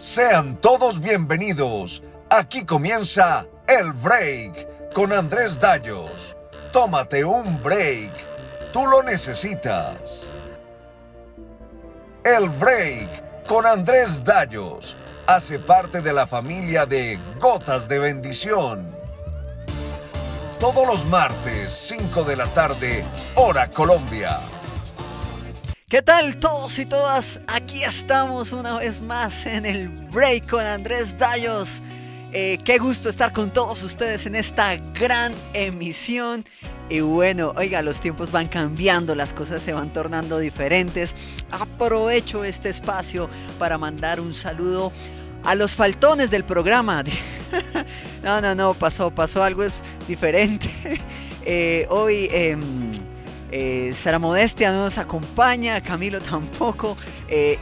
Sean todos bienvenidos. Aquí comienza El Break con Andrés Dallos. Tómate un break. Tú lo necesitas. El Break con Andrés Dallos hace parte de la familia de Gotas de Bendición. Todos los martes, 5 de la tarde, hora Colombia. ¿Qué tal todos y todas? Aquí estamos una vez más en el Break con Andrés Dallos. Qué gusto estar con todos ustedes en esta gran emisión. Y bueno, oiga, los tiempos van cambiando, las cosas se van tornando diferentes. Aprovecho este espacio para mandar un saludo a los faltones del programa. No, pasó algo es diferente. Hoy Sara Modestia no nos acompaña, Camilo tampoco,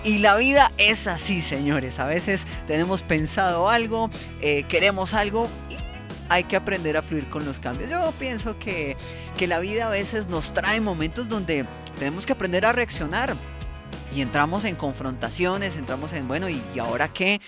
y la vida es así, señores. A veces tenemos pensado algo, queremos algo y hay que aprender a fluir con los cambios. Yo pienso que la vida a veces nos trae momentos donde tenemos que aprender a reaccionar. Y entramos en confrontaciones, entramos en, bueno, ¿y ahora qué?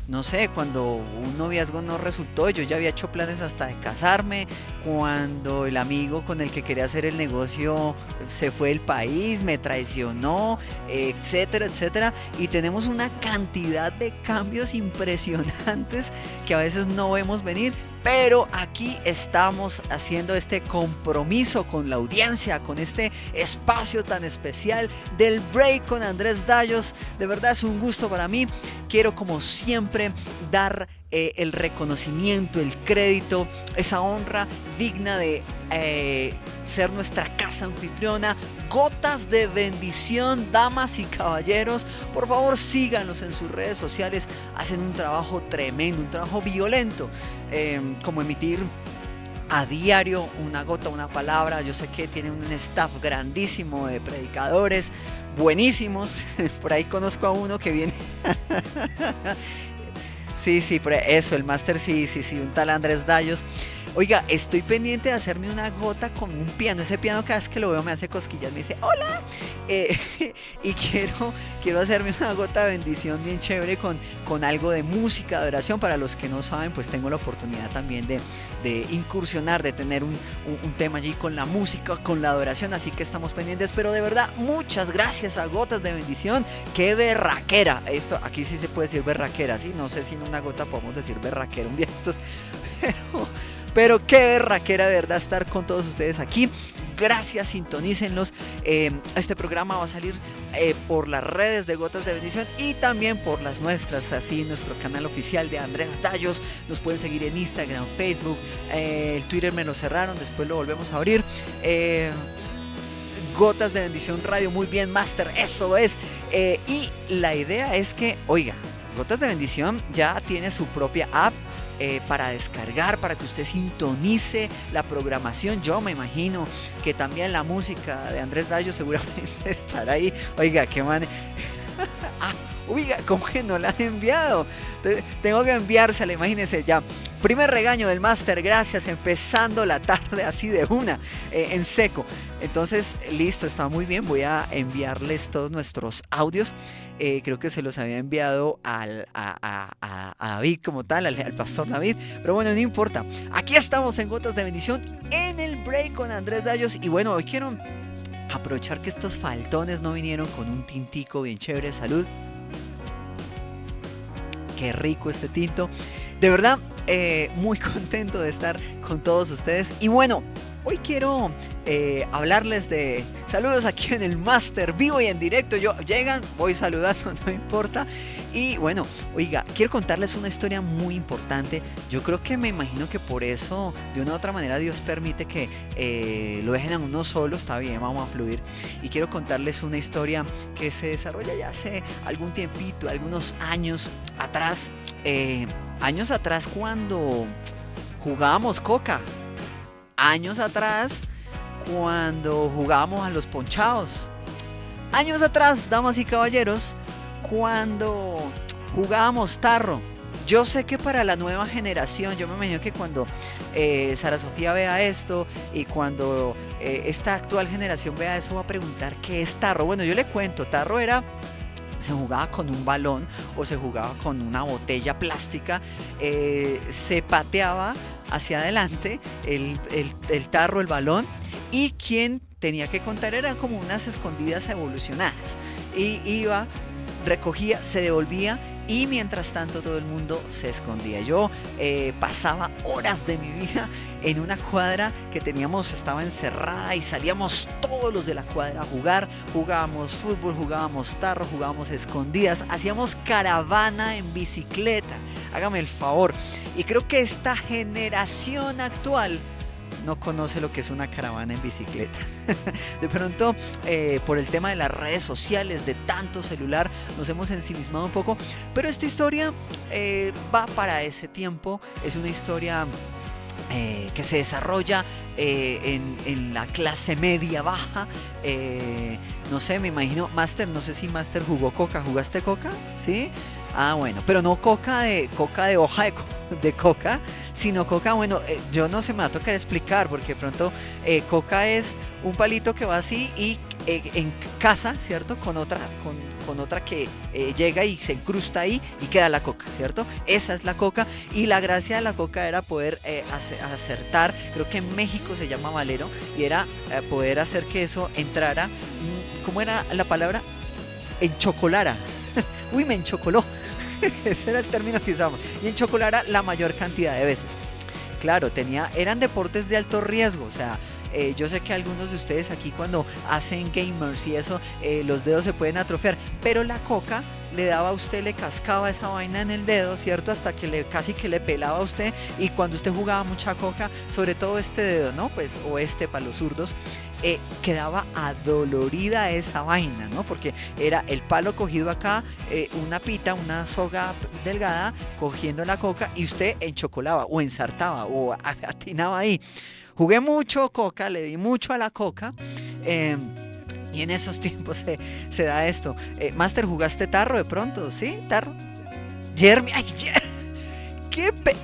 No sé, cuando un noviazgo no resultó, yo ya había hecho planes hasta de casarme, cuando el amigo con el que quería hacer el negocio se fue del país, me traicionó, etcétera, etcétera. Y tenemos una cantidad de cambios impresionantes que a veces no vemos venir. Pero aquí estamos haciendo este compromiso con la audiencia, con este espacio tan especial del Break con Andrés Dallos. De verdad es un gusto para mí. Quiero, como siempre, dar el reconocimiento, el crédito, esa honra digna de ser nuestra casa anfitriona. Gotas de Bendición, damas y caballeros, por favor síganos en sus redes sociales. Hacen un trabajo tremendo, un trabajo violento, como emitir a diario una gota, una palabra. Yo sé que tienen un staff grandísimo de predicadores buenísimos. Por ahí conozco a uno que viene sí, por eso, el máster, sí, un tal Andrés Dallos. Oiga, estoy pendiente de hacerme una gota con un piano. Ese piano cada vez que lo veo me hace cosquillas, me dice ¡hola! Y quiero hacerme una gota de bendición bien chévere con algo de música, de oración. Para los que no saben, pues tengo la oportunidad también de incursionar, de tener un tema allí con la música, con la adoración. Así que estamos pendientes, pero de verdad, muchas gracias a Gotas de Bendición. ¡Qué berraquera! Esto, aquí sí se puede decir berraquera, ¿sí? No sé si en una gota podemos decir berraquera un día estos, pero qué berraquera de verdad estar con todos ustedes aquí. Gracias, sintonícenlos. Este programa va a salir por las redes de Gotas de Bendición y también por las nuestras, así nuestro canal oficial de Andrés Dallos. Nos pueden seguir en Instagram, Facebook, el Twitter me lo cerraron, después lo volvemos a abrir. Gotas de Bendición Radio, muy bien, Master, eso es. Y la idea es que, oiga, Gotas de Bendición ya tiene su propia app para descargar, para que usted sintonice la programación. Yo me imagino que también la música de Andrés Dallos seguramente estará ahí. Oiga, qué man. Oiga, ¿cómo que no la han enviado? Tengo que enviársela, imagínense ya. Primer regaño del máster, gracias, empezando la tarde así de una, en seco. Entonces, listo, está muy bien, voy a enviarles todos nuestros audios. Creo que se los había enviado a David como tal, al pastor David. Pero bueno, no importa. Aquí estamos en Gotas de Bendición, en el Break con Andrés Dallos. Y bueno, hoy quiero aprovechar que estos faltones no vinieron con un tintico bien chévere. Salud. Qué rico este tinto. De verdad, muy contento de estar con todos ustedes. Y bueno, hoy quiero hablarles de saludos aquí en el Máster, vivo y en directo. Llegan, voy saludando, no importa. Y bueno, oiga, quiero contarles una historia muy importante. Yo creo que me imagino que por eso, de una u otra manera, Dios permite que lo dejen a uno solo. Está bien, vamos a fluir. Y quiero contarles una historia que se desarrolla ya hace algún tiempito, algunos años atrás. Años atrás, cuando jugábamos coca. Años atrás, cuando jugábamos a los ponchados. Años atrás, damas y caballeros, cuando jugábamos tarro. Yo sé que para la nueva generación, yo me imagino que cuando Sara Sofía vea esto y cuando esta actual generación vea eso, va a preguntar ¿qué es tarro? Bueno, yo le cuento, tarro era se jugaba con un balón o se jugaba con una botella plástica, se pateaba hacia adelante el tarro, el balón, y quien tenía que contar eran como unas escondidas evolucionadas, y iba, recogía, se devolvía, y mientras tanto todo el mundo se escondía. Yo pasaba horas de mi vida en una cuadra que teníamos, estaba encerrada, y salíamos todos los de la cuadra a jugar. Jugábamos fútbol, jugábamos tarro, jugábamos escondidas, hacíamos caravana en bicicleta, hágame el favor. Y creo que esta generación actual no conoce lo que es una caravana en bicicleta. De pronto, por el tema de las redes sociales, de tanto celular, nos hemos ensimismado un poco, pero esta historia va para ese tiempo. Es una historia que se desarrolla en la clase media baja. No sé, me imagino, Master, no sé si Master jugó Coca. ¿Jugaste Coca? ¿Sí? Ah, bueno, pero no coca de hoja de coca, sino coca, bueno, yo no sé, me va a tocar explicar, porque de pronto coca es un palito que va así y en casa, ¿cierto? Con otra que llega y se incrusta ahí y queda la coca, ¿cierto? Esa es la coca, y la gracia de la coca era poder acertar, creo que en México se llama valero, y era poder hacer que eso entrara, ¿cómo era la palabra? Enchocolara. Uy, me enchocoló. Ese era el término que usamos. Y enchocolara la mayor cantidad de veces. Claro, eran deportes de alto riesgo. O sea, yo sé que algunos de ustedes aquí, cuando hacen gamers y eso, los dedos se pueden atrofiar. Pero la coca le daba a usted, le cascaba esa vaina en el dedo, ¿cierto? Hasta que casi que le pelaba a usted. Y cuando usted jugaba mucha coca, sobre todo este dedo, ¿no? Pues, o para los zurdos, quedaba adolorida esa vaina, ¿no? Porque era el palo cogido acá, una pita, una soga delgada, cogiendo la coca, y usted enchocolaba o ensartaba o atinaba ahí. Jugué mucho coca, le di mucho a la coca, y en esos tiempos se da esto. Master, ¿jugaste tarro de pronto? ¿Sí? ¿Tarro? Jeremy, ¡ay,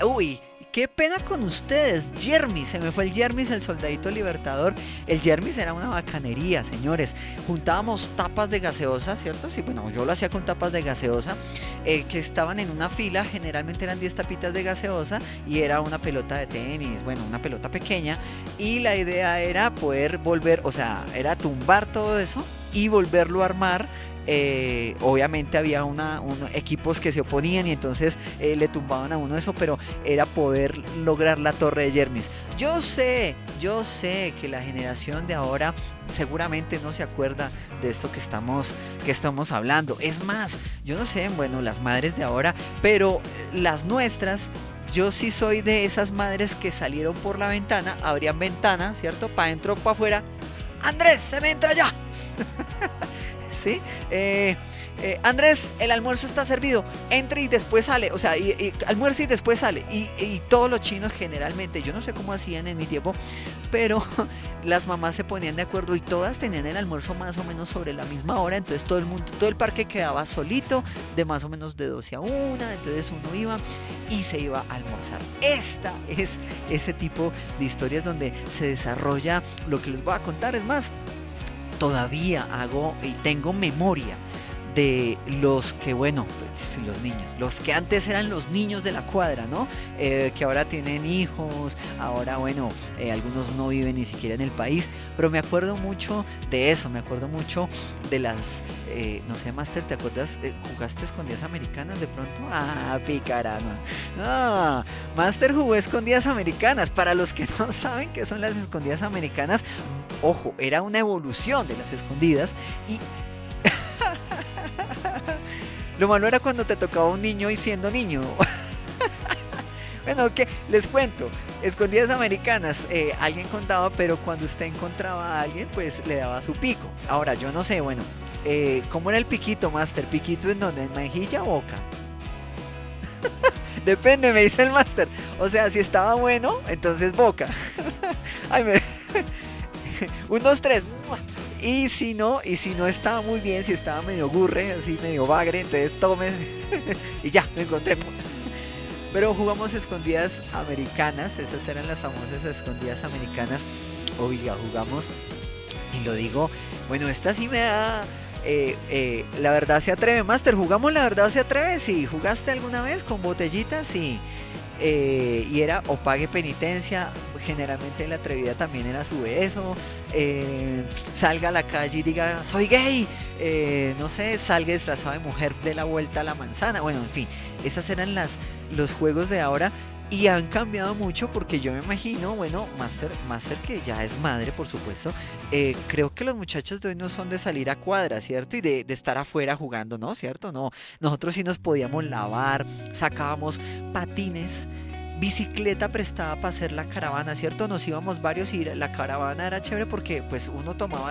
Uy, qué pena con ustedes! Jeremy, se me fue el Jeremy, el soldadito libertador. El Jeremy era una bacanería, señores. Juntábamos tapas de gaseosa, ¿cierto? Sí, bueno, yo lo hacía con tapas de gaseosa, que estaban en una fila. Generalmente eran 10 tapitas de gaseosa, y era una pelota de tenis, bueno, una pelota pequeña. Y la idea era poder volver, o sea, era tumbar todo eso y volverlo a armar. Obviamente había equipos que se oponían, y entonces le tumbaban a uno eso, pero era poder lograr la torre de Jermis. Yo sé que la generación de ahora seguramente no se acuerda de esto que estamos hablando. Es más, yo no sé, bueno, las madres de ahora, pero las nuestras, yo sí soy de esas madres que salieron por la ventana, abrían ventana, ¿cierto? Para adentro, para afuera. ¡Andrés, se me entra ya! ¿Sí? Andrés, el almuerzo está servido, entre y después sale, o sea, almuerza y después sale, y todos los chinos generalmente, yo no sé cómo hacían en mi tiempo, pero las mamás se ponían de acuerdo y todas tenían el almuerzo más o menos sobre la misma hora. Entonces todo el parque quedaba solito, de más o menos de 12 a 1, entonces uno iba y se iba a almorzar. Esta es ese tipo de historias donde se desarrolla lo que les voy a contar. Es más, todavía hago y tengo memoria de los que, bueno, pues, los niños, los que antes eran los niños de la cuadra, ¿no? Que ahora tienen hijos, ahora, bueno, algunos no viven ni siquiera en el país, pero me acuerdo mucho de eso, me acuerdo mucho de las, no sé, Master, ¿te acuerdas? ¿Jugaste escondidas americanas de pronto? Ah, picarana. Ah, Master jugó escondidas americanas. Para los que no saben qué son las escondidas americanas, ojo, era una evolución de las escondidas y... Lo malo era cuando te tocaba un niño y siendo niño. Bueno, ¿qué? Les cuento. Escondidas americanas, alguien contaba, pero cuando usted encontraba a alguien, pues le daba su pico. Ahora, yo no sé, bueno, ¿cómo era el piquito, Master? ¿Piquito en dónde? ¿En mejilla o boca? Depende, me dice el Master. O sea, si estaba bueno, entonces boca. Ay, 1, 2, 3. Y si no estaba muy bien, si estaba medio gurre, así medio bagre, entonces tome y ya, lo encontré. Pero jugamos escondidas americanas, esas eran las famosas escondidas americanas. Oiga, jugamos, y lo digo, bueno, esta sí me da La verdad se atreve. Master, ¿jugamos La verdad se atreve? Sí. ¿Jugaste alguna vez con botellitas? Sí. Y era o pague penitencia. Generalmente la atrevida también era su eso. Salga a la calle y diga soy gay. No sé, salga disfrazado de mujer, de la vuelta a la manzana. Bueno, en fin, esas eran los juegos de ahora. Y han cambiado mucho porque yo me imagino, bueno, Master que ya es madre, por supuesto, creo que los muchachos de hoy no son de salir a cuadra, ¿cierto? Y de estar afuera jugando, ¿no? ¿Cierto? No, nosotros sí nos podíamos lavar, sacábamos patines, bicicleta prestada para hacer la caravana, ¿cierto? Nos íbamos varios y la caravana era chévere porque pues uno tomaba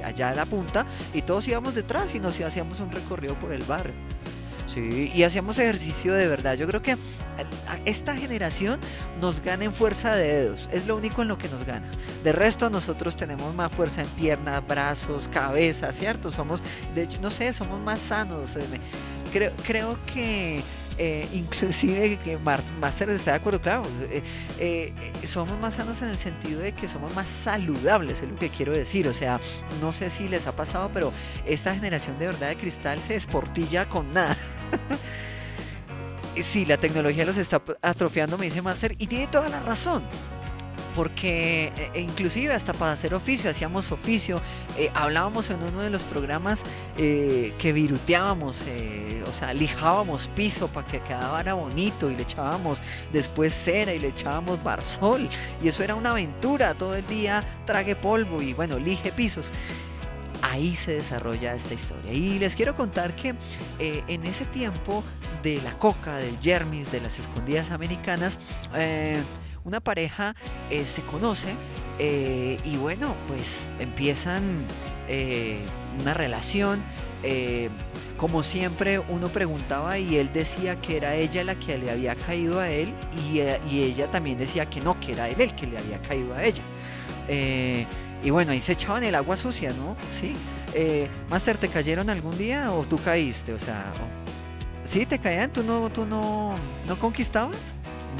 allá la punta y todos íbamos detrás y nos hacíamos un recorrido por el barrio. Sí, y hacíamos ejercicio de verdad. Yo creo que esta generación nos gana en fuerza de dedos. Es lo único en lo que nos gana. De resto, nosotros tenemos más fuerza en piernas, brazos, cabeza, ¿cierto? De hecho, no sé, somos más sanos. Creo que inclusive que Master está de acuerdo, claro, somos más sanos en el sentido de que somos más saludables, es lo que quiero decir. O sea, no sé si les ha pasado, pero esta generación de verdad de cristal se esportilla con nada. Sí, la tecnología los está atrofiando, me dice Master, y tiene toda la razón. Porque inclusive hasta para hacer oficio, hacíamos oficio, hablábamos en uno de los programas que viruteábamos, o sea, lijábamos piso para que quedara bonito y le echábamos después cera y le echábamos barzol y eso era una aventura, todo el día trague polvo y bueno, lije pisos. Ahí se desarrolla esta historia y les quiero contar que en ese tiempo de la coca, del Jermis, de las escondidas americanas, una pareja se conoce y bueno, pues empiezan una relación. Como siempre uno preguntaba y él decía que era ella la que le había caído a él y ella también decía que no, que era él el que le había caído a ella. Y bueno, ahí se echaban el agua sucia, ¿no? Sí. Master, ¿te cayeron algún día o tú caíste? O sea, ¿sí te caían? ¿Tú no conquistabas?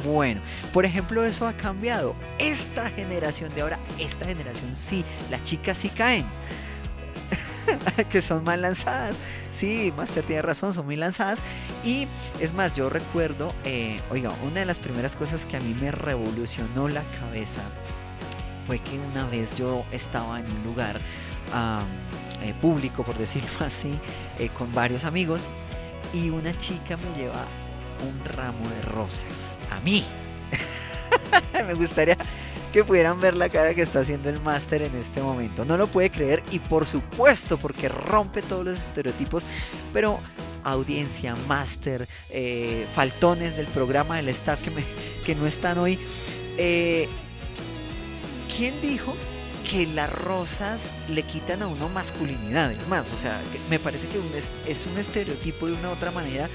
Bueno, por ejemplo, eso ha cambiado. Esta generación de ahora, esta generación sí, las chicas sí caen. Que son más lanzadas. Sí, Master tiene razón, son muy lanzadas. Y es más, yo recuerdo, oiga, una de las primeras cosas que a mí me revolucionó la cabeza fue que una vez yo estaba en un lugar público, por decirlo así, con varios amigos, y una chica me lleva un ramo de rosas a mí. Me gustaría que pudieran ver la cara que está haciendo el Master en este momento. No lo puede creer y por supuesto porque rompe todos los estereotipos, pero audiencia, Master, faltones del programa, del staff que no están hoy. ¿Quién dijo que las rosas le quitan a uno masculinidad? Es más, o sea, me parece que es un estereotipo de una u otra manera.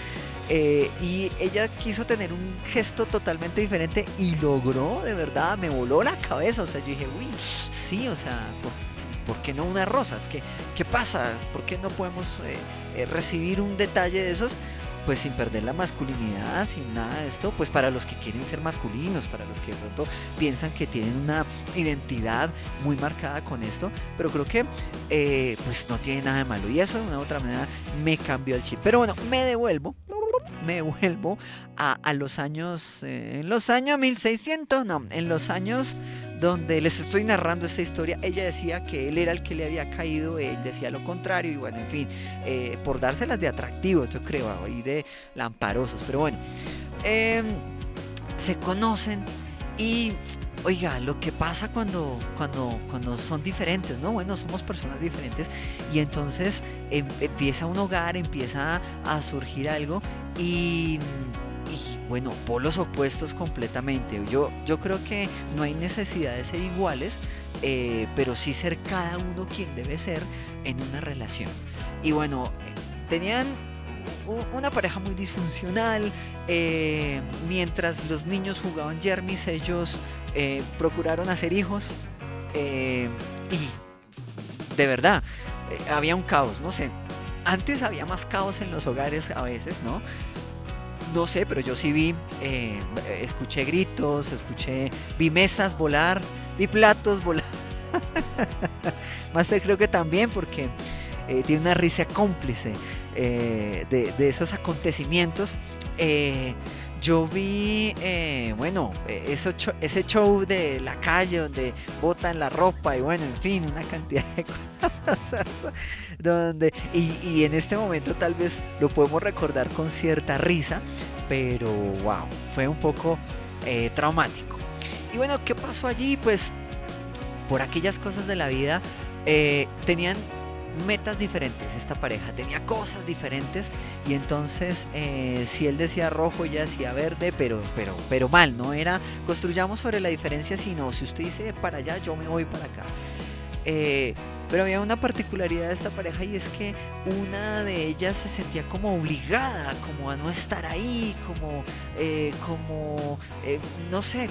Y ella quiso tener un gesto totalmente diferente y logró, de verdad, me voló la cabeza. O sea, yo dije, uy, sí, o sea, ¿por qué no unas rosas? ¿Qué pasa? ¿Por qué no podemos recibir un detalle de esos? Pues sin perder la masculinidad, sin nada de esto, pues para los que quieren ser masculinos, para los que de pronto piensan que tienen una identidad muy marcada con esto, pero creo que pues no tiene nada de malo y eso de una u otra manera me cambió el chip. Pero bueno, me devuelvo a los años, en los años 1600, no, en los años donde les estoy narrando esta historia. Ella decía que él era el que le había caído, él decía lo contrario y bueno, en fin, por dárselas de atractivos, yo creo, y de lamparosos, pero bueno, se conocen y oiga, lo que pasa cuando son diferentes, ¿no? Bueno, somos personas diferentes y entonces empieza un hogar, empieza a surgir algo y bueno, polos opuestos completamente. Yo creo que no hay necesidad de ser iguales, pero sí ser cada uno quien debe ser en una relación. Y bueno, tenían una pareja muy disfuncional, mientras los niños jugaban Jermis, ellos procuraron hacer hijos y de verdad había un caos, no sé, antes había más caos en los hogares a veces, ¿no? No sé, pero yo sí vi, escuché gritos, vi mesas volar, vi platos volar. Master creo que también porque tiene una risa cómplice de esos acontecimientos. Yo vi, ese show de la calle donde botan la ropa y bueno, en fin, una cantidad de cosas. Y en este momento tal vez lo podemos recordar con cierta risa, pero wow, fue un poco traumático. Y bueno, ¿qué pasó allí? Pues por aquellas cosas de la vida, tenían metas diferentes. Esta pareja tenía cosas diferentes y entonces si él decía rojo, ella decía verde, pero mal, no era construyamos sobre la diferencia, sino si usted dice para allá, yo me voy para acá. Pero había una particularidad de esta pareja y es que una de ellas se sentía como obligada, como a no estar ahí, no sé,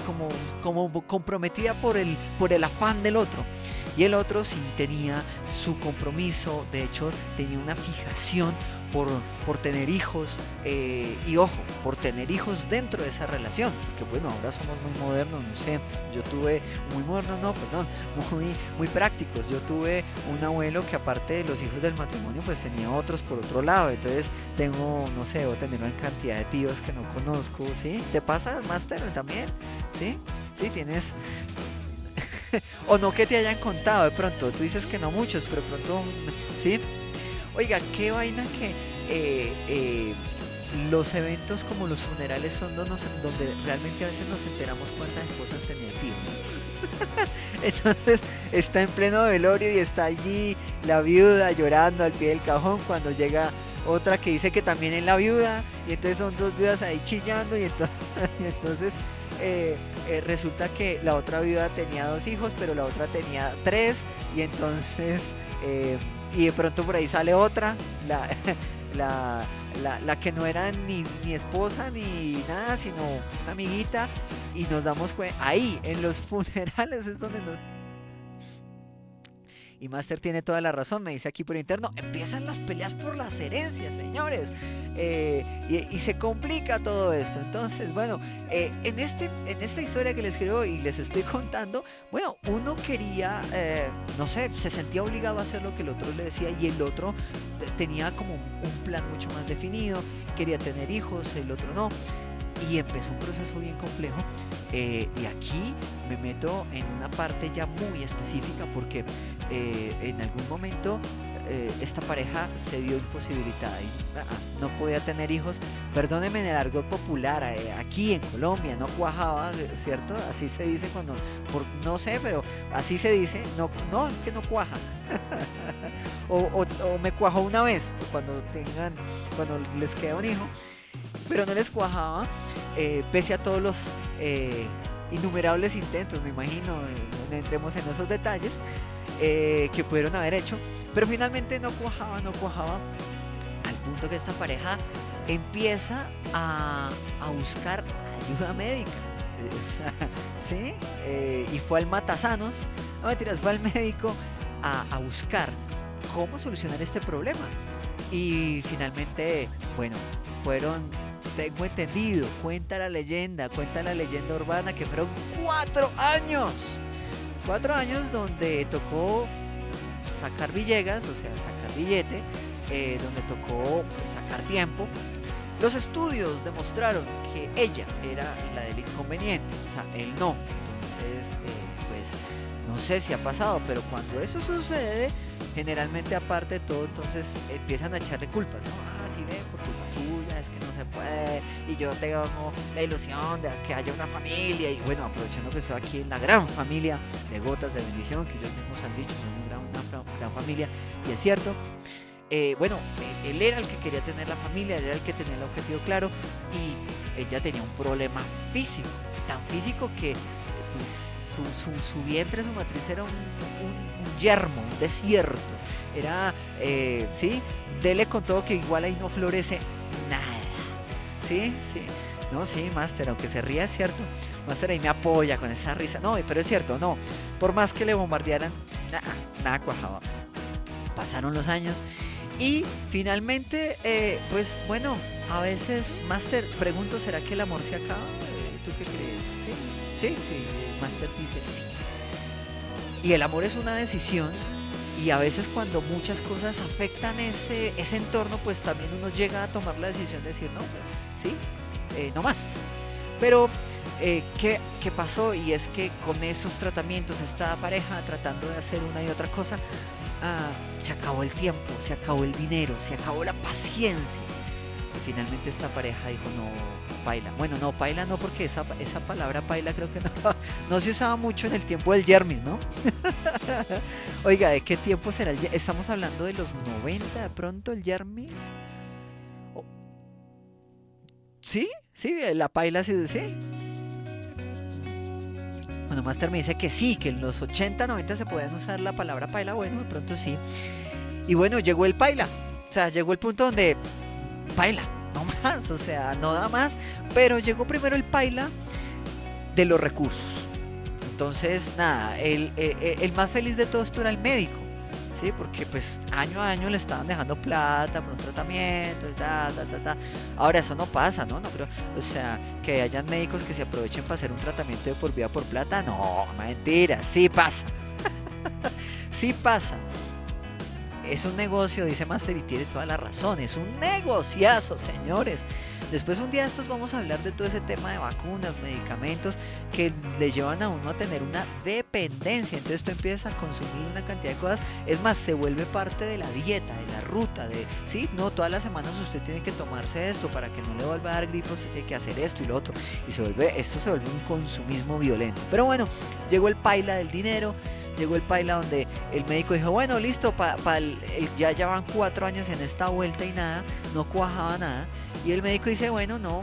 como comprometida por el afán del otro. Y el otro sí tenía su compromiso, de hecho tenía una fijación por tener hijos, y ojo, por tener hijos dentro de esa relación, porque bueno, ahora somos muy modernos, no sé, yo tuve, muy prácticos. Yo tuve un abuelo que aparte de los hijos del matrimonio pues tenía otros por otro lado, entonces tengo, no sé, debo tener una cantidad de tíos que no conozco, ¿sí? ¿Te pasa, Master, también? ¿Sí? ¿Sí? ¿Tienes...? O no que te hayan contado de pronto, tú dices que no muchos, pero pronto, ¿sí? Oiga, qué vaina que los eventos como los funerales son donde realmente a veces nos enteramos cuántas esposas tenía el tío, ¿no? Entonces está en pleno velorio y está allí la viuda llorando al pie del cajón cuando llega otra que dice que también es la viuda y entonces son dos viudas ahí chillando y entonces resulta que la otra viuda tenía 2 hijos, pero la otra tenía 3 y entonces y de pronto por ahí sale otra, la que no era ni esposa ni nada, sino una amiguita, y nos damos cuenta, ahí en los funerales es donde nos... Y Master tiene toda la razón, me dice aquí por interno, empiezan las peleas por las herencias, señores, y se complica todo esto. Entonces, bueno, en esta historia que les escribo y les estoy contando, bueno, uno quería, no sé, se sentía obligado a hacer lo que el otro le decía y el otro tenía como un plan mucho más definido, quería tener hijos, el otro no. Y empezó un proceso bien complejo, y aquí me meto en una parte ya muy específica porque en algún momento esta pareja se vio imposibilitada y no podía tener hijos. Perdónenme en el argot popular, aquí en Colombia no cuajaba, ¿cierto? Así se dice cuando, no sé, pero así se dice, no es que no cuaja. o me cuajó una vez, cuando les queda un hijo, pero no les cuajaba, pese a todos los innumerables intentos, me imagino, no entremos en esos detalles, que pudieron haber hecho, pero finalmente no cuajaba, al punto que esta pareja empieza a buscar ayuda médica, ¿sí? Y fue al Matasanos, no mentiras, fue al médico a buscar cómo solucionar este problema, y finalmente, bueno, tengo entendido, cuenta la leyenda urbana que fueron 4 años. 4 años donde tocó sacar Villegas, o sea, sacar billete, donde tocó sacar tiempo. Los estudios demostraron que ella era la del inconveniente, o sea, él no. Entonces, pues, no sé si ha pasado, pero cuando eso sucede, generalmente aparte de todo, entonces empiezan a echarle culpas, ¿no? Sí, ven, por culpa suya, es que no se puede, y yo tengo la ilusión de que haya una familia, y bueno, aprovechando que estoy aquí en la gran familia de Gotas de Bendición, que ellos mismos han dicho, son una gran familia, y es cierto, bueno, él era el que quería tener la familia, él era el que tenía el objetivo claro, y ella tenía un problema físico, tan físico que pues su vientre, su matriz era un yermo, un desierto. Era, sí, dele con todo que igual ahí no florece nada. Sí. No, sí, Master, aunque se ría, es cierto. Master ahí me apoya con esa risa. No, pero es cierto, no. Por más que le bombardearan, nada cuajaba. Pasaron los años y finalmente, pues bueno, a veces, Master, pregunto, ¿será que el amor se acaba? ¿Tú qué crees? Sí. Master dice sí. Y el amor es una decisión Y a veces cuando muchas cosas afectan ese entorno, pues también uno llega a tomar la decisión de decir, no, pues sí, no más. Pero, ¿qué pasó? Y es que con esos tratamientos, esta pareja tratando de hacer una y otra cosa, se acabó el tiempo, se acabó el dinero, se acabó la paciencia. Y finalmente esta pareja dijo, no, paila. Bueno, no, paila no, porque esa palabra paila creo que no se usaba mucho en el tiempo del Yermis, ¿no? Oiga, ¿de qué tiempo será el Yermis? Estamos hablando de los 90 de pronto el Yermis. Oh, ¿sí? Sí, la paila sí, sí. Bueno, Master me dice que sí, que en los 80, 90 se podían usar la palabra paila. Bueno, de pronto sí. Y bueno, llegó el paila. O sea, llegó el punto donde paila, no más, o sea, no da más. Pero llegó primero el paila de los recursos. Entonces, nada, el más feliz de todo esto era el médico. Sí, porque pues año a año le estaban dejando plata por un tratamiento, Ahora eso no pasa, ¿no? No, pero, o sea, que hayan médicos que se aprovechen para hacer un tratamiento de por vida por plata, no, mentira, sí pasa. Sí pasa. Es un negocio, dice Master, y tiene toda la razón, es un negociazo, señores. Después un día de estos vamos a hablar de todo ese tema de vacunas, medicamentos que le llevan a uno a tener una dependencia. Entonces tú empiezas a consumir una cantidad de cosas. Es más, se vuelve parte de la dieta, de la ruta, ¿sí? No, todas las semanas usted tiene que tomarse esto para que no le vuelva a dar gripe, usted tiene que hacer esto y lo otro. Y esto se vuelve un consumismo violento. Pero bueno, llegó el paila del dinero. Llegó el paila donde el médico dijo, bueno, listo, ya van 4 años en esta vuelta y nada, no cuajaba nada. Y el médico dice, bueno, no,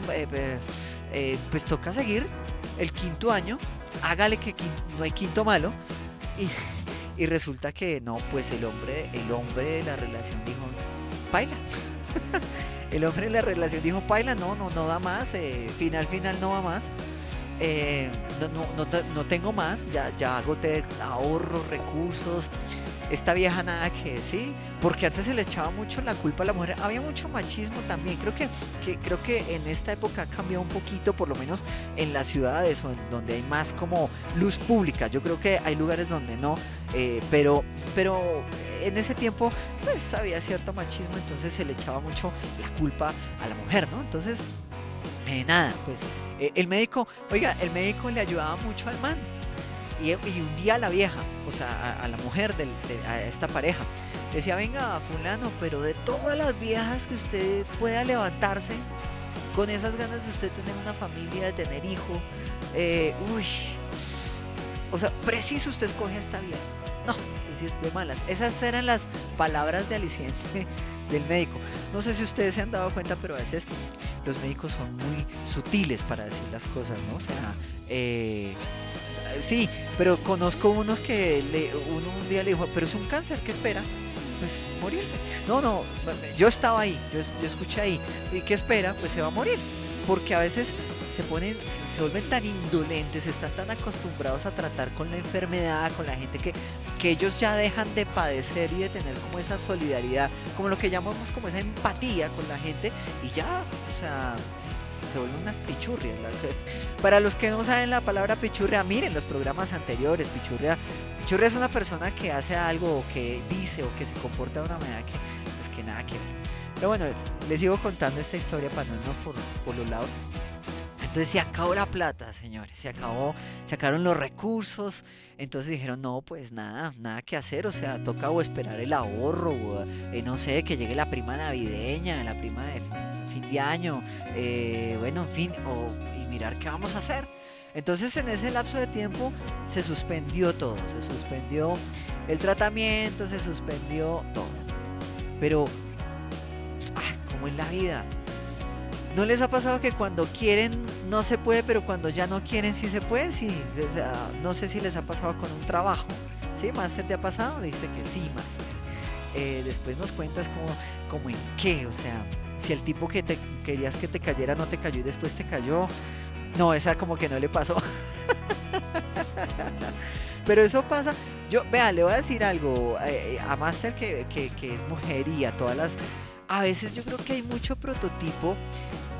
pues toca seguir el 5.º año, hágale que no hay quinto malo. Y resulta que no, pues el hombre de la relación dijo, paila. El hombre de la relación dijo, paila, no da más, final no va más. No tengo más, ya agoté ahorros, recursos. Esta vieja nada que decir, porque antes se le echaba mucho la culpa a la mujer, había mucho machismo también. Creo que en esta época ha cambiado un poquito, por lo menos en las ciudades donde hay más como luz pública. Yo creo que hay lugares donde no, pero en ese tiempo pues había cierto machismo, entonces se le echaba mucho la culpa a la mujer, ¿no? Entonces nada, pues el médico le ayudaba mucho al man. Y un día la vieja, o sea, a la mujer a esta pareja, decía, venga, fulano, pero de todas las viejas que usted pueda levantarse, con esas ganas de usted tener una familia, de tener hijo, o sea, preciso usted escoge a esta vieja. No, usted sí es de malas. Esas eran las palabras de aliciente del médico. No sé si ustedes se han dado cuenta, pero a veces los médicos son muy sutiles para decir las cosas, ¿no? O sea, sí, pero conozco unos que uno un día le dijo, pero es un cáncer, ¿qué espera? Pues morirse. No, yo estaba ahí, yo escuché ahí. ¿Y qué espera? Pues se va a morir. Porque a veces se vuelven tan indolentes, están tan acostumbrados a tratar con la enfermedad, con la gente que ellos ya dejan de padecer y de tener como esa solidaridad, como lo que llamamos como esa empatía con la gente, y ya, o sea, se vuelven unas pichurrias. Para los que no saben la palabra pichurria, miren los programas anteriores. Pichurria es una persona que hace algo o que dice o que se comporta de una manera que nada que ver. Pero bueno, les sigo contando esta historia para no irnos por los lados. Entonces se acabó la plata, señores, se acabaron los recursos. Entonces dijeron, no, pues nada que hacer, o sea, toca o esperar el ahorro, o no sé, que llegue la prima navideña, la prima de fin de año, bueno, en fin, y mirar qué vamos a hacer. Entonces en ese lapso de tiempo se suspendió todo, se suspendió el tratamiento, se suspendió todo. Pero, como en la vida, ¿no les ha pasado que cuando quieren no se puede, pero cuando ya no quieren sí se puede? Sí, o sea, no sé si les ha pasado con un trabajo. ¿Sí, Master, te ha pasado? Dice que sí, Master. Después nos cuentas como en qué, o sea, si el tipo que te querías que te cayera no te cayó y después te cayó. No, esa como que no le pasó. Pero eso pasa. Vea, le voy a decir algo a Master que es mujer, y a todas las... A veces yo creo que hay mucho prototipo.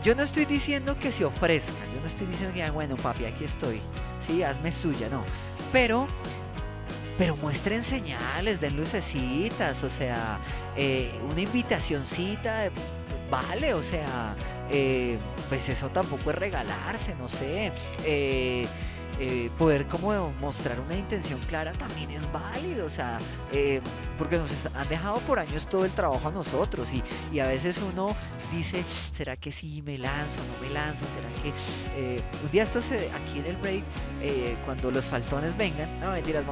Yo no estoy diciendo que se ofrezcan, yo no estoy diciendo que, bueno, papi, aquí estoy, sí, hazme suya, no. Pero pero muestren señales, den lucecitas, o sea, una invitacioncita, vale, o sea, pues eso tampoco es regalarse, no sé. Poder como mostrar una intención clara también es válido, o sea, porque han dejado por años todo el trabajo a nosotros y a veces uno dice, ¿será que sí me lanzo, no me lanzo? ¿Será que un día aquí en el break, cuando los faltones vengan, no mentiras,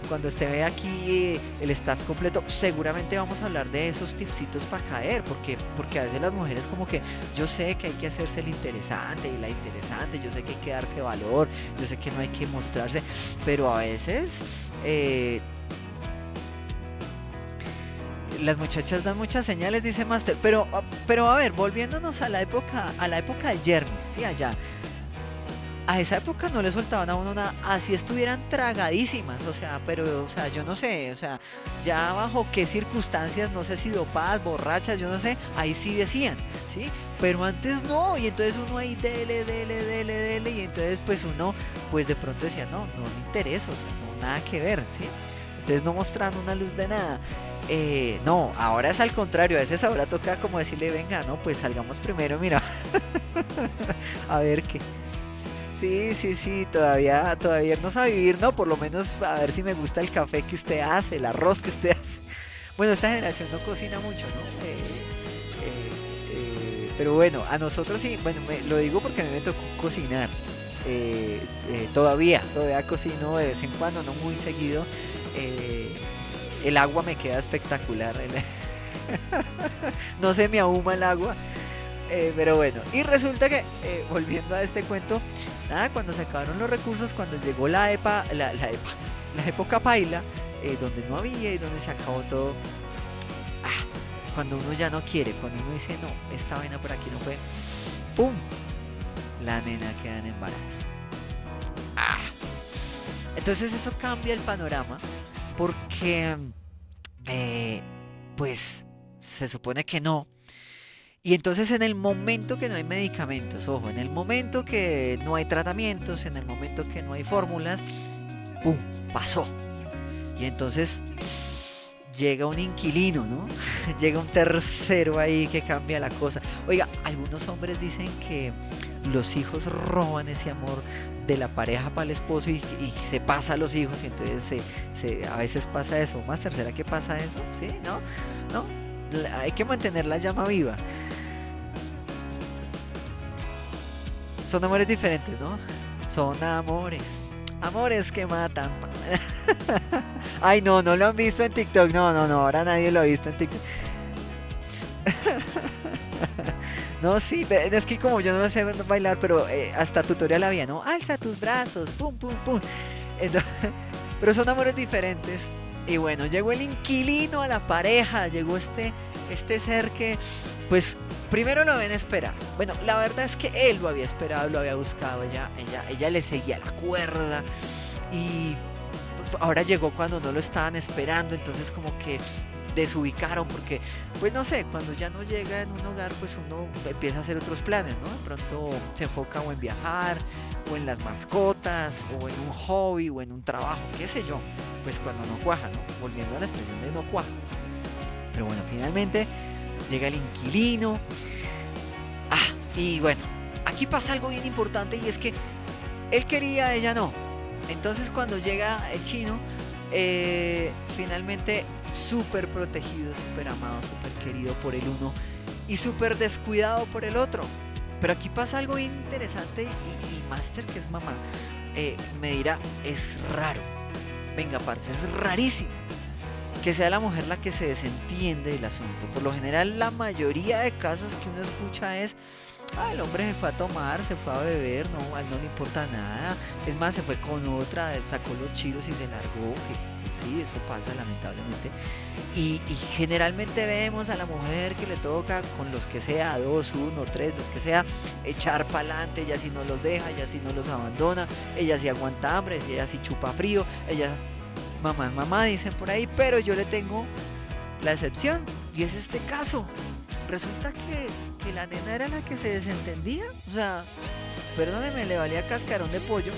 cuando esté aquí el staff completo, seguramente vamos a hablar de esos tipsitos para caer, porque a veces las mujeres como que yo sé que hay que hacerse el interesante y la interesante, yo sé que hay que darse valor, yo sé que no hay que mostrarse, pero a veces las muchachas dan muchas señales, dice Master, pero a ver, volviéndonos a la época del Jermis, sí, allá. A esa época no le soltaban a uno nada, así estuvieran tragadísimas, o sea, pero, o sea, yo no sé, o sea, ya bajo qué circunstancias, no sé si dopadas, borrachas, yo no sé, ahí sí decían, ¿sí? Pero antes no, y entonces uno ahí dele, y entonces pues uno, pues de pronto decía, no me interesa, o sea, no, nada que ver, ¿sí? Entonces no mostrando una luz de nada. No, ahora es al contrario, a veces ahora toca como decirle, venga, no, pues salgamos primero, mira, a ver qué. Sí, todavía no sabe vivir, ¿no? Por lo menos a ver si me gusta el café que usted hace, el arroz que usted hace. Bueno, esta generación no cocina mucho, ¿no? Pero bueno, a nosotros sí, bueno, lo digo porque a mí me tocó cocinar. Todavía cocino de vez en cuando, no muy seguido. El agua me queda espectacular. No se me ahuma el agua. Pero bueno, y resulta que volviendo a este cuento, nada, cuando se acabaron los recursos, cuando llegó la época paila, donde no había y donde se acabó todo, cuando uno ya no quiere, cuando uno dice no, esta vaina por aquí no fue, ¡pum! La nena queda en embarazo. Entonces eso cambia el panorama porque pues se supone que no. Y entonces en el momento que no hay medicamentos, ojo, en el momento que no hay tratamientos, en el momento que no hay fórmulas, ¡pum! Pasó. Y entonces llega un inquilino, ¿no? Llega un tercero ahí que cambia la cosa. Oiga, algunos hombres dicen que los hijos roban ese amor de la pareja para el esposo y se pasa a los hijos y entonces a veces pasa eso. Master, ¿será que pasa eso? ¿Sí? ¿No? ¿No? Hay que mantener la llama viva. Son amores diferentes, ¿no? Son amores que matan. Ay, no lo han visto en TikTok. No, ahora nadie lo ha visto en TikTok. No, sí, es que como yo no sé bailar, pero hasta tutorial había, ¿no? Alza tus brazos, pum, pum, pum. Entonces, pero son amores diferentes. Y bueno, llegó el inquilino a la pareja, llegó este ser que, pues, primero lo ven esperar. Bueno, la verdad es que él lo había esperado, lo había buscado, ella le seguía la cuerda y ahora llegó cuando no lo estaban esperando, entonces como que desubicaron porque, pues no sé, cuando ya no llega en un hogar, pues uno empieza a hacer otros planes, ¿no? De pronto se enfoca o en viajar, o en las mascotas, o en un hobby, o en un trabajo, qué sé yo, pues cuando no cuaja, ¿no? Volviendo a la expresión de no cuaja. Pero bueno, finalmente llega el inquilino. Y bueno, aquí pasa algo bien importante y es que él quería, ella no. Entonces cuando llega el chino, finalmente súper protegido, súper amado, súper querido por el uno y súper descuidado por el otro. Pero aquí pasa algo bien interesante y Master, que es mamá, me dirá, es raro. Venga, parce, es rarísimo que sea la mujer la que se desentiende del asunto. Por lo general, la mayoría de casos que uno escucha es, el hombre se fue a tomar, se fue a beber, no, a él no le importa nada. Es más, se fue con otra, sacó los chiros y se largó, que sí, eso pasa lamentablemente. Y generalmente vemos a la mujer que le toca con los que sea, 2, 1, 3, los que sea, echar para adelante. Ella sí no los deja, ella sí no los abandona, ella sí aguanta hambre, ella sí chupa frío, ella... Mamá, dicen por ahí, pero yo le tengo la excepción, y es este caso. Resulta que la nena era la que se desentendía, o sea, perdóneme, le valía cascarón de pollo.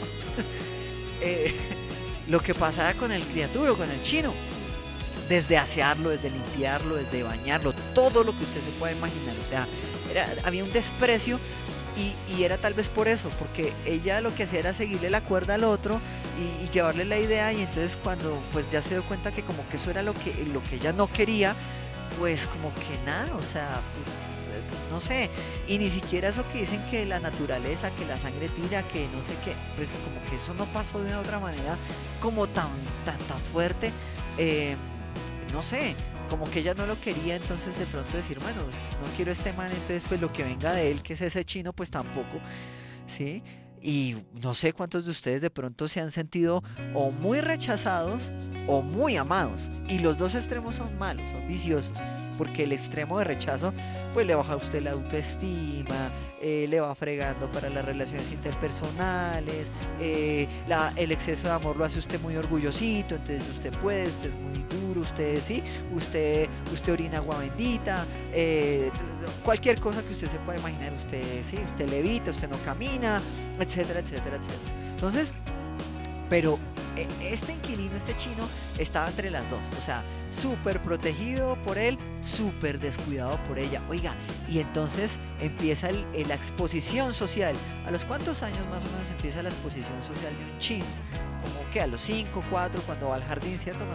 lo que pasaba con el criaturo, con el chino. Desde asearlo, desde limpiarlo, desde bañarlo, todo lo que usted se pueda imaginar. O sea, había un desprecio y era tal vez por eso, porque ella lo que hacía era seguirle la cuerda al otro y llevarle la idea, y entonces cuando pues ya se dio cuenta que como que eso era lo que ella no quería, pues como que nada, o sea, pues no sé, y ni siquiera eso que dicen que la naturaleza, que la sangre tira, que no sé qué, pues como que eso no pasó de una otra manera como tan fuerte. eh, no sé, como que ella no lo quería, entonces de pronto decir, bueno, pues, no quiero este man, entonces pues lo que venga de él, que es ese chino, pues tampoco, ¿sí? Y no sé cuántos de ustedes de pronto se han sentido o muy rechazados o muy amados. Y los dos extremos son malos, son viciosos. Porque el extremo de rechazo, pues le baja a usted la autoestima, le va fregando para las relaciones interpersonales, el exceso de amor lo hace usted muy orgullosito, entonces usted puede, usted es muy duro, usted sí, usted orina agua bendita, cualquier cosa que usted se pueda imaginar, usted sí, usted levita, usted no camina, etcétera, etcétera, etcétera. Entonces, pero este inquilino, este chino, estaba entre las dos, o sea, súper protegido por él, súper descuidado por ella. Oiga, y entonces empieza la exposición social. ¿A los cuántos años más o menos empieza la exposición social de un chino? Como que a los 5, 4, cuando va al jardín, ¿cierto?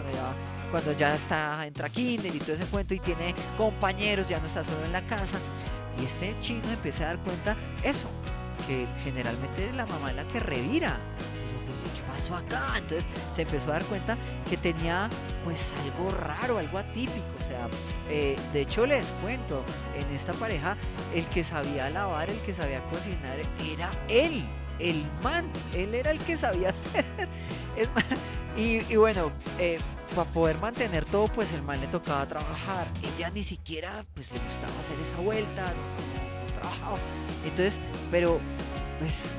Cuando ya entra kinder y todo ese cuento y tiene compañeros, ya no está solo en la casa. Y este chino empieza a dar cuenta eso, que generalmente la mamá es la que revira. ¿Qué pasó acá? Entonces se empezó a dar cuenta que tenía pues algo raro, algo atípico. O sea, de hecho les cuento, en esta pareja el que sabía lavar, el que sabía cocinar era él, el man. Él era el que sabía hacer. Y bueno, para poder mantener todo, pues el man le tocaba trabajar. Ella ni siquiera pues le gustaba hacer esa vuelta, no trabajaba. Entonces, pero pues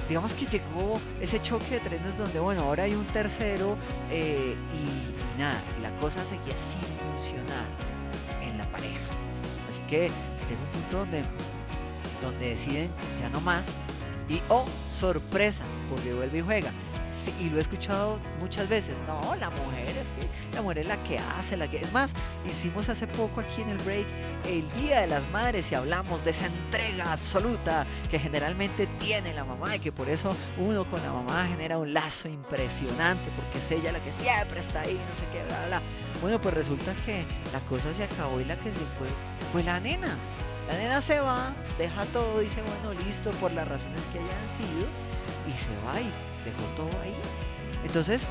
digamos que llegó ese choque de trenes donde, bueno, ahora hay un tercero, y nada, la cosa seguía sin funcionar en la pareja. Así que llega un punto donde deciden ya no más, y oh, sorpresa, porque vuelve y juega. Sí, y lo he escuchado muchas veces. No, la mujer es la que hace, es más, hicimos hace poco aquí en el break el Día de las Madres y hablamos de esa entrega absoluta que generalmente tiene la mamá, y que por eso uno con la mamá genera un lazo impresionante, porque es ella la que siempre está ahí, no sé qué, bla, bla. Bueno, pues resulta que la cosa se acabó y la que se fue la nena. La nena se va, deja todo, dice, bueno, listo, por las razones que hayan sido, y se va y dejó todo ahí. Entonces,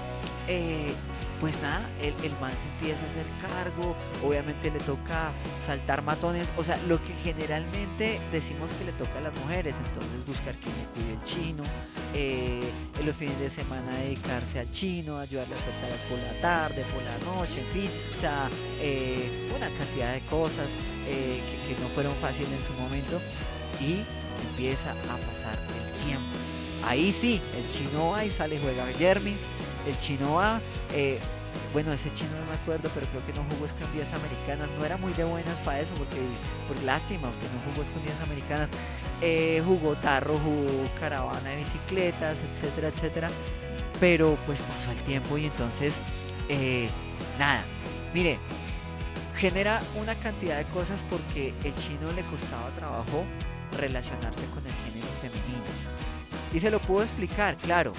pues nada, el man se empieza a hacer cargo, obviamente le toca saltar matones, o sea, lo que generalmente decimos que le toca a las mujeres, entonces buscar quien le cuide el chino, en los fines de semana dedicarse al chino, ayudarle a hacer tareas por la tarde, por la noche, en fin, o sea, una cantidad de cosas que no fueron fáciles en su momento, y empieza a pasar el tiempo. Ahí sí, el chino va y sale y juega Jermis. El chino va, bueno, ese chino no me acuerdo, pero creo que no jugó escondidas americanas. No era muy de buenas para eso, porque lástima, porque no jugó escondidas americanas. Jugó tarro, jugó caravana de bicicletas, etcétera, etcétera. Pero pues pasó el tiempo y entonces, nada, mire, genera una cantidad de cosas porque el chino le costaba trabajo relacionarse con el género femenino. Y se lo puedo explicar, claro.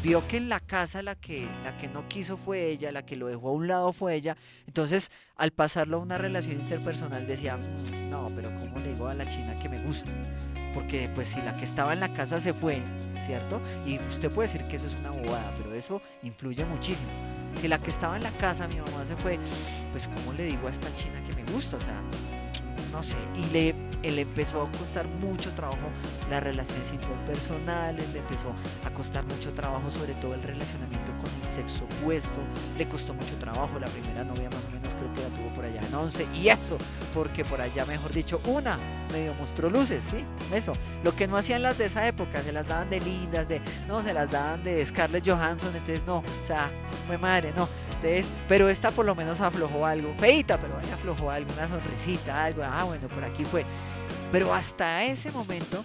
Vio que en la casa la que no quiso fue ella, la que lo dejó a un lado fue ella. Entonces, al pasarlo a una relación interpersonal decía, no, pero ¿cómo le digo a la china que me gusta? Porque pues si la que estaba en la casa se fue, ¿cierto? Y usted puede decir que eso es una bobada, pero eso influye muchísimo. Si la que estaba en la casa, mi mamá se fue, pues ¿cómo le digo a esta china que me gusta? O sea, no sé, y le empezó a costar mucho trabajo las relaciones interpersonales, le empezó a costar mucho trabajo sobre todo el relacionamiento con el sexo opuesto, le costó mucho trabajo. La primera novia más o menos creo que la tuvo por allá en 11, y eso, porque por allá, mejor dicho, una medio mostró luces, ¿sí? Eso, lo que no hacían las de esa época, se las daban de lindas, se las daban de Scarlett Johansson, entonces no, o sea, fue madre, no. Entonces, pero esta por lo menos aflojó algo, feita, pero ahí aflojó algo, una sonrisita, algo, bueno, por aquí fue. Pero hasta ese momento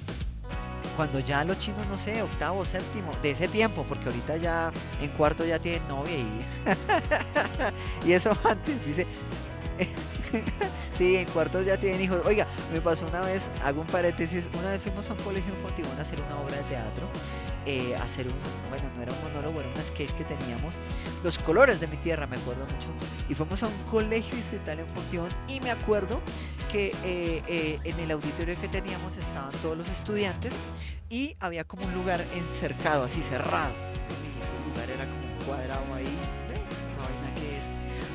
cuando ya los chinos, no sé, octavo, séptimo, de ese tiempo, porque ahorita ya en cuarto ya tienen novia y, y eso antes, dice, sí, en cuartos ya tienen hijos. Oiga, me pasó una vez, hago un paréntesis, una vez fuimos a un colegio en Fontibón a hacer una obra de teatro, hacer un, bueno, no era un monólogo, era un sketch que teníamos, Los colores de mi tierra, me acuerdo mucho, y fuimos a un colegio distrital en Fontibón y me acuerdo que en el auditorio que teníamos estaban todos los estudiantes y había como un lugar encercado, así cerrado, y ese lugar era como un cuadrado ahí, ¿ve? ¿Esa vaina qué es?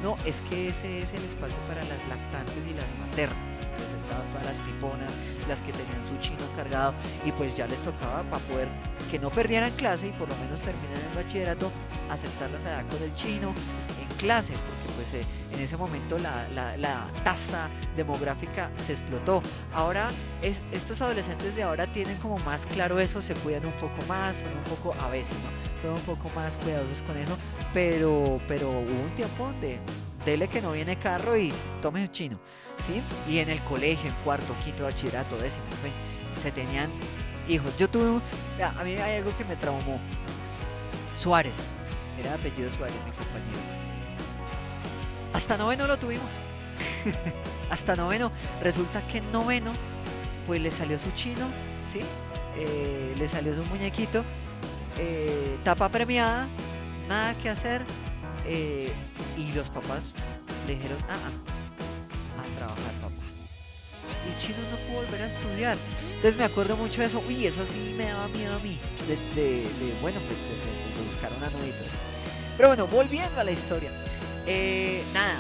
No, es que ese es el espacio para las lactantes y las maternas. Entonces estaban todas las piponas, las que tenían su chino cargado y pues ya les tocaba para poder que no perdieran clase y por lo menos terminar el bachillerato, aceptarlas allá con el chino en clase, porque pues en ese momento la tasa demográfica se explotó. Ahora estos adolescentes de ahora tienen como más claro eso, se cuidan un poco más, son un poco, a veces, ¿no? Son un poco más cuidadosos con eso, pero hubo un tiempo donde dele que no viene carro y tome un chino, ¿sí? Y en el colegio, en cuarto, quinto, bachillerato, décimo, se tenían hijos. Yo tuve, a mí hay algo que me traumó. Suárez, era de apellido Suárez, mi compañero. Hasta noveno lo tuvimos. Hasta noveno. Resulta que en noveno, pues le salió su chino, ¿sí? Le salió su muñequito, tapa premiada, nada que hacer. Y los papás le dijeron, a trabajar, papá. Y el chino no pudo volver a estudiar. Entonces me acuerdo mucho de eso. Uy, eso sí me daba miedo a mí. Bueno, pues de buscar una novia y todo eso. Pero bueno, volviendo a la historia. Nada,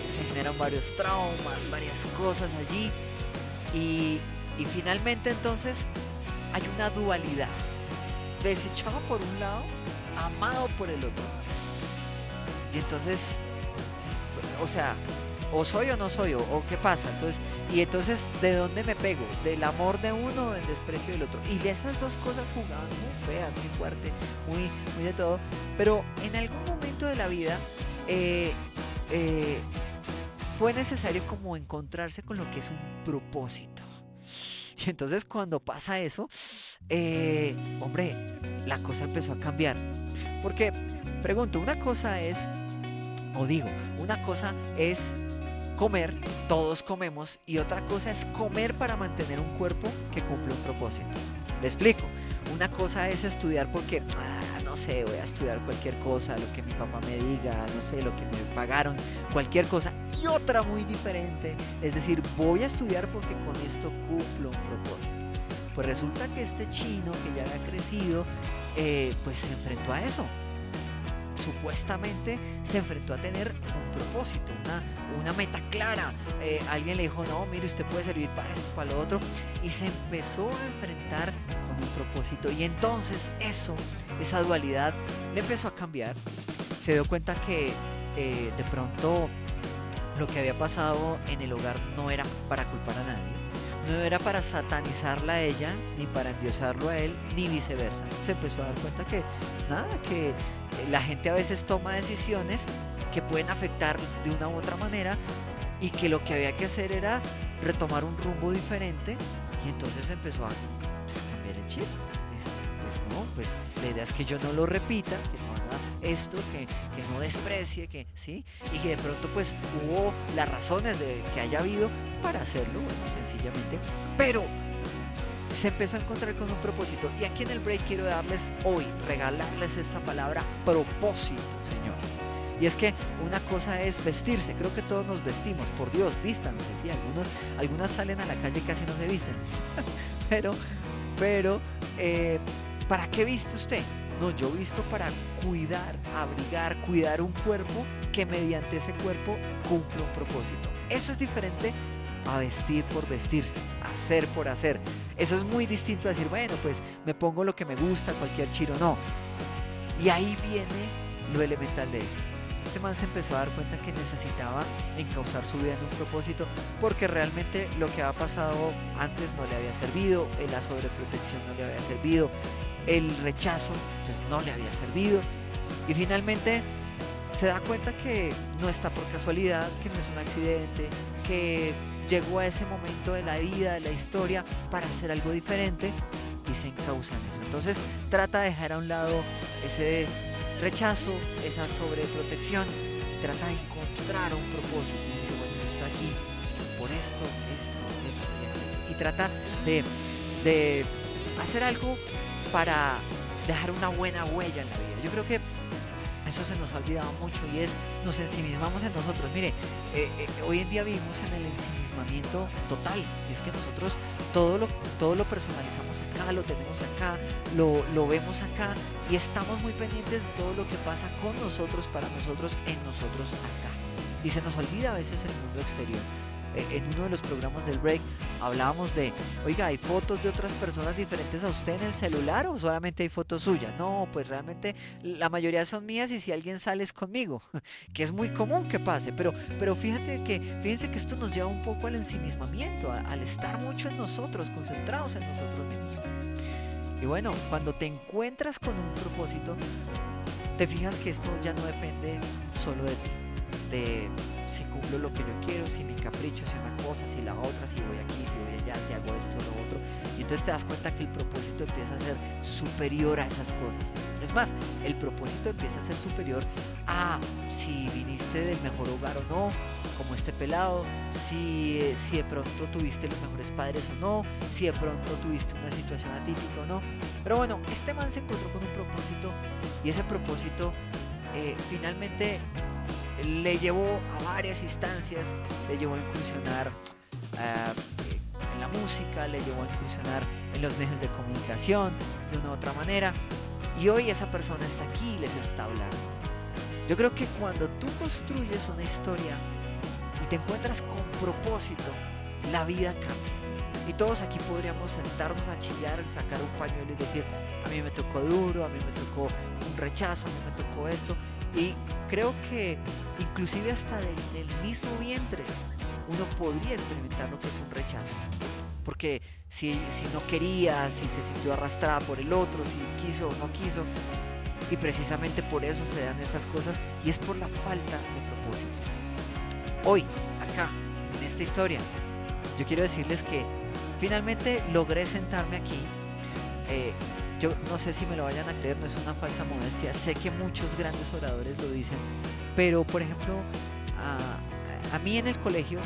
se generan varios traumas, varias cosas allí. Y finalmente entonces hay una dualidad. Desechado por un lado, amado por el otro. Y entonces, o sea, o soy o no soy, o qué pasa. Entonces, ¿de dónde me pego? ¿Del amor de uno o del desprecio del otro? Y de esas dos cosas jugaban muy feas, muy fuerte, muy de todo. Pero en algún momento de la vida fue necesario como encontrarse con lo que es un propósito. Y entonces cuando pasa eso, hombre, la cosa empezó a cambiar. Porque, pregunto, una cosa es comer, todos comemos, y otra cosa es comer para mantener un cuerpo que cumple un propósito. Le explico. Una cosa es estudiar porque, no sé, voy a estudiar cualquier cosa, lo que mi papá me diga, no sé, lo que me pagaron, cualquier cosa. Y otra muy diferente, es decir, voy a estudiar porque con esto cumplo un propósito. Pues resulta que este chino que ya había crecido, pues se enfrentó a eso. Supuestamente se enfrentó a tener un propósito, una meta clara. Alguien le dijo, no, mire, usted puede servir para esto, para lo otro. Y se empezó a enfrentar con un propósito. Y entonces esa dualidad le empezó a cambiar. Se dio cuenta que de pronto lo que había pasado en el hogar no era para culpar a nadie. No era para satanizarla a ella, ni para endiosarlo a él, ni viceversa. Se empezó a dar cuenta que la gente a veces toma decisiones que pueden afectar de una u otra manera y que lo que había que hacer era retomar un rumbo diferente, y entonces empezó a cambiar el chip. Pues la idea es que yo no lo repita, que no haga esto, que no desprecie, que sí, y que de pronto pues hubo las razones de que haya habido para hacerlo, bueno, sencillamente, pero se empezó a encontrar con un propósito. Y aquí en el break quiero regalarles esta palabra: propósito, señores. Y es que una cosa es vestirse, creo que todos nos vestimos, por Dios, vístanse, sí, algunas salen a la calle y casi no se visten, pero ¿para qué viste usted? No, yo visto para cuidar, abrigar, cuidar un cuerpo que mediante ese cuerpo cumple un propósito. Eso es diferente a vestir por vestirse, hacer por hacer. Eso es muy distinto a decir, bueno, pues me pongo lo que me gusta, cualquier chiro, no. Y ahí viene lo elemental de esto. Este man se empezó a dar cuenta que necesitaba encauzar su vida en un propósito, porque realmente lo que había pasado antes no le había servido, la sobreprotección no le había servido, el rechazo pues no le había servido, y finalmente se da cuenta que no está por casualidad, que no es un accidente, que llegó a ese momento de la vida, de la historia, para hacer algo diferente. y se encausa en eso. Entonces trata de dejar a un lado ese rechazo, esa sobreprotección, y trata de encontrar un propósito y dice, bueno, yo estoy aquí por esto y aquello. Y trata de hacer algo para dejar una buena huella en la vida. Yo creo que eso se nos ha olvidado mucho y nos ensimismamos en nosotros. Mire, hoy en día vivimos en el ensimismamiento total. Y es que nosotros todo lo personalizamos acá, lo tenemos acá, lo vemos acá y estamos muy pendientes de todo lo que pasa con nosotros, para nosotros, en nosotros acá. Y se nos olvida a veces el mundo exterior. En uno de los programas del break hablábamos de, oiga, ¿hay fotos de otras personas diferentes a usted en el celular o solamente hay fotos suyas? No, pues realmente la mayoría son mías y si alguien sale es conmigo, que es muy común que pase, pero fíjense que esto nos lleva un poco al ensimismamiento, al estar mucho en nosotros, concentrados en nosotros mismos. Y bueno, cuando te encuentras con un propósito, te fijas que esto ya no depende solo de ti, de si cumplo lo que yo quiero, si mi capricho es una cosa, si la otra, si voy aquí, si voy allá, si hago esto, lo otro. Y entonces te das cuenta que el propósito empieza a ser superior a esas cosas. Es más, el propósito empieza a ser superior a si viniste del mejor hogar o no, como este pelado, si de pronto tuviste los mejores padres o no, si de pronto tuviste una situación atípica o no. Pero bueno, este man se encontró con un propósito y ese propósito finalmente le llevó a varias instancias, le llevó a incursionar en la música, le llevó a incursionar en los medios de comunicación de una u otra manera, y hoy esa persona está aquí y les está hablando. Yo creo que cuando tú construyes una historia y te encuentras con propósito, la vida cambia. Y todos aquí podríamos sentarnos a chillar, sacar un pañuelo y decir, a mí me tocó duro, a mí me tocó un rechazo, a mí me tocó esto. Y creo que inclusive hasta del mismo vientre uno podría experimentar lo que es un rechazo. Porque si no quería, si se sintió arrastrada por el otro, si quiso o no quiso. Y precisamente por eso se dan estas cosas y es por la falta de propósito. Hoy, acá, en esta historia, yo quiero decirles que finalmente logré sentarme aquí. Yo no sé si me lo vayan a creer, no es una falsa modestia, sé que muchos grandes oradores lo dicen, pero por ejemplo, a mí en el colegio,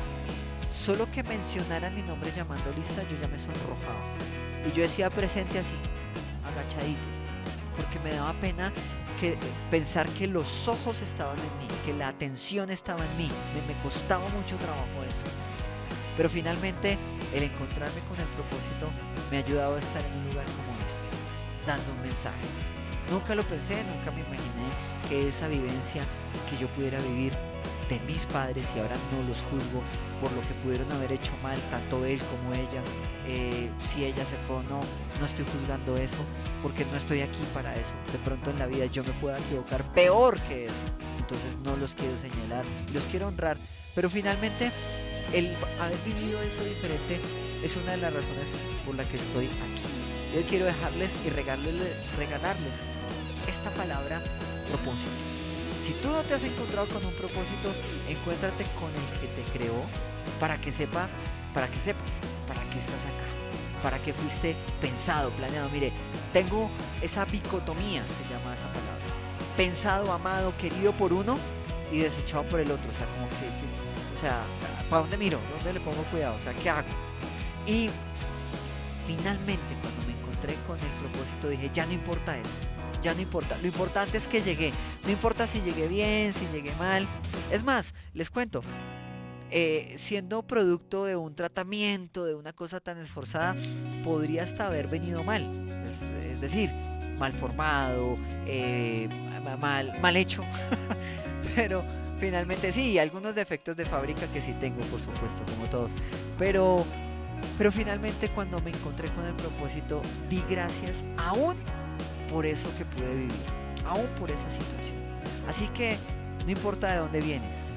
solo que mencionaran mi nombre llamando lista, yo ya me sonrojaba. Y yo decía presente así, agachadito, porque me daba pena pensar que los ojos estaban en mí, que la atención estaba en mí, me costaba mucho trabajo eso. Pero finalmente, el encontrarme con el propósito me ha ayudado a estar en un lugar como este, dando un mensaje. Nunca lo pensé, nunca me imaginé que esa vivencia que yo pudiera vivir de mis padres, y ahora no los juzgo por lo que pudieron haber hecho mal, tanto él como ella, si ella se fue o no, no estoy juzgando eso, porque no estoy aquí para eso. De pronto en la vida yo me pueda equivocar peor que eso, entonces no los quiero señalar, los quiero honrar, pero finalmente el haber vivido eso diferente es una de las razones por la que estoy aquí. Yo quiero dejarles y regalarles esta palabra: propósito. Si tú no te has encontrado con un propósito, encuéntrate con el que te creó para que sepas para qué estás acá, para qué fuiste pensado, planeado. Mire, tengo esa dicotomía, se llama esa palabra: pensado, amado, querido por uno y desechado por el otro. O sea, como o sea, ¿para dónde miro? ¿Dónde le pongo cuidado? O sea, ¿qué hago? Y finalmente, cuando me encontré con el propósito, dije, ya no importa eso, ya no importa, lo importante es que llegué, no importa si llegué bien, si llegué mal. Es más, les cuento, siendo producto de un tratamiento, de una cosa tan esforzada, podría hasta haber venido mal, es decir, mal formado, mal hecho, pero finalmente sí, algunos defectos de fábrica que sí tengo, por supuesto, como todos, pero finalmente cuando me encontré con el propósito, di gracias aún por eso que pude vivir, aún por esa situación. Así que no importa de dónde vienes,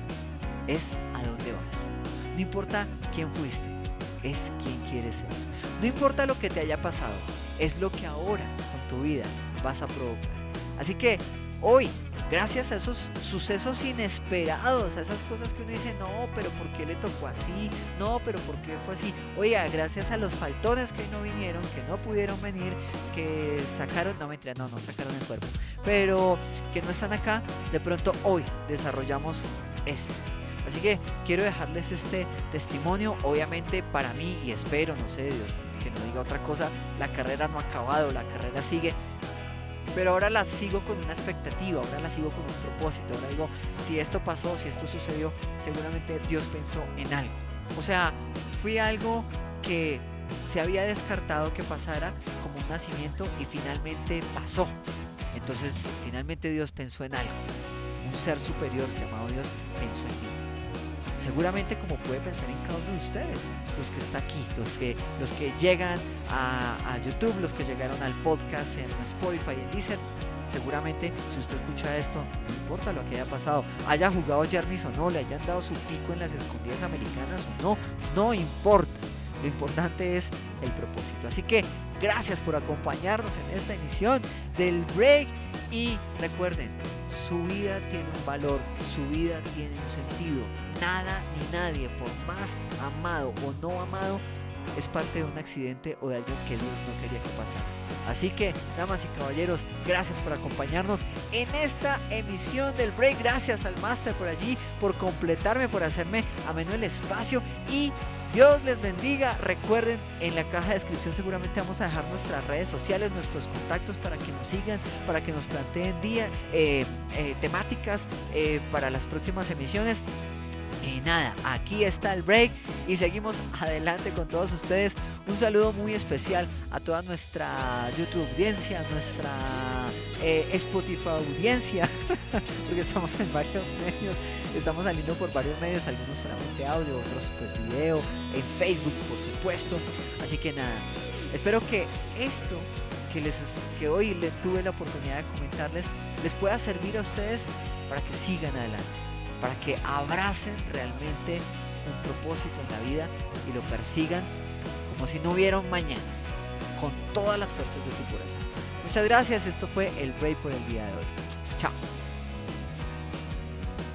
es a dónde vas. No importa quién fuiste, es quién quieres ser. No importa lo que te haya pasado, es lo que ahora con tu vida vas a provocar. Así que hoy, gracias a esos sucesos inesperados, a esas cosas que uno dice, no, pero ¿por qué le tocó así? No, pero ¿por qué fue así? Oiga, gracias a los faltones que hoy no vinieron, que no pudieron venir, que sacaron, no mentira, no sacaron el cuerpo, pero que no están acá, de pronto hoy desarrollamos esto. Así que quiero dejarles este testimonio, obviamente para mí, y espero, no sé, Dios, que no diga otra cosa, la carrera no ha acabado, la carrera sigue. Pero ahora la sigo con una expectativa, ahora la sigo con un propósito. Ahora digo, si esto pasó, si esto sucedió, seguramente Dios pensó en algo. O sea, fui algo que se había descartado que pasara como un nacimiento y finalmente pasó. Entonces, finalmente Dios pensó en algo. Un ser superior llamado Dios pensó en mí. Seguramente como puede pensar en cada uno de ustedes, los que están aquí, los que llegan a YouTube, los que llegaron al podcast en Spotify, en Deezer. Seguramente si usted escucha esto, no importa lo que haya pasado, haya jugado Jermis o no, le hayan dado su pico en las escondidas americanas o no, no importa. Lo importante es el propósito. Así que gracias por acompañarnos en esta emisión del Break. Y recuerden, su vida tiene un valor, su vida tiene un sentido. Nada ni nadie, por más amado o no amado, es parte de un accidente o de algo que Dios no quería que pasara. Así que, damas y caballeros, gracias por acompañarnos en esta emisión del Break. Gracias al máster por allí, por completarme, por hacerme ameno el espacio. Y Dios les bendiga. Recuerden, en la caja de descripción seguramente vamos a dejar nuestras redes sociales, nuestros contactos para que nos sigan, para que nos planteen temáticas para las próximas emisiones. Y nada, aquí está el Break y seguimos adelante con todos ustedes. Un saludo muy especial a toda nuestra YouTube audiencia, nuestra Spotify audiencia, porque estamos en varios medios, estamos saliendo por varios medios, algunos solamente audio, otros pues video, en Facebook por supuesto. Así que nada, espero que esto que hoy les tuve la oportunidad de comentarles les pueda servir a ustedes para que sigan adelante, para que abracen realmente un propósito en la vida y lo persigan como si no hubiera un mañana, con todas las fuerzas de su corazón. Muchas gracias, esto fue el Break por el día de hoy. Chao.